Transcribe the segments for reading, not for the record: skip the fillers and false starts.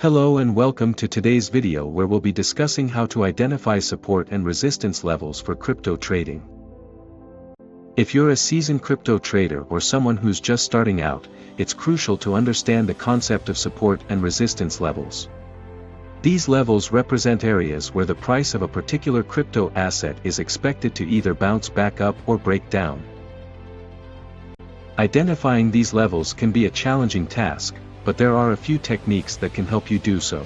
Hello and welcome to today's video where we'll be discussing how to identify support and resistance levels for crypto trading. If you're a seasoned crypto trader or someone who's just starting out, it's crucial to understand the concept of support and resistance levels. These levels represent areas where the price of a particular crypto asset is expected to either bounce back up or break down. Identifying these levels can be a challenging task, but there are a few techniques that can help you do so.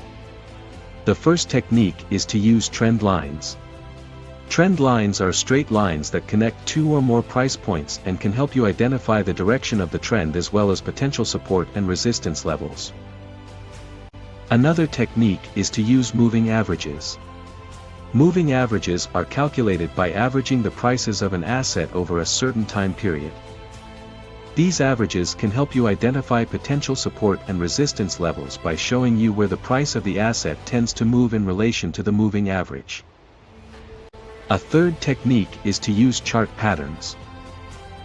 The first technique is to use trend lines. Trend lines are straight lines that connect two or more price points and can help you identify the direction of the trend as well as potential support and resistance levels. Another technique is to use moving averages. Moving averages are calculated by averaging the prices of an asset over a certain time period. These averages can help you identify potential support and resistance levels by showing you where the price of the asset tends to move in relation to the moving average. A third technique is to use chart patterns.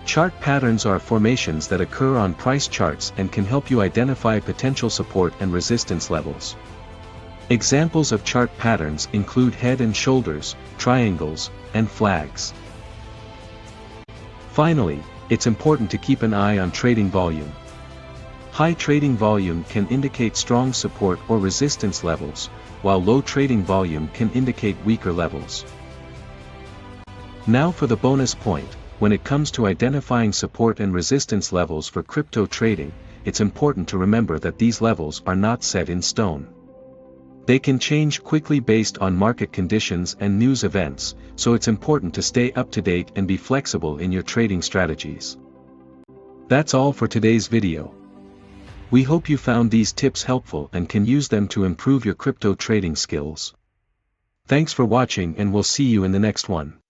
Chart patterns are formations that occur on price charts and can help you identify potential support and resistance levels. Examples of chart patterns include head and shoulders, triangles, and flags. Finally, it's important to keep an eye on trading volume. High trading volume can indicate strong support or resistance levels, while low trading volume can indicate weaker levels. Now for the bonus point, when it comes to identifying support and resistance levels for crypto trading, it's important to remember that these levels are not set in stone. They can change quickly based on market conditions and news events, so it's important to stay up to date and be flexible in your trading strategies. That's all for today's video. We hope you found these tips helpful and can use them to improve your crypto trading skills. Thanks for watching and we'll see you in the next one.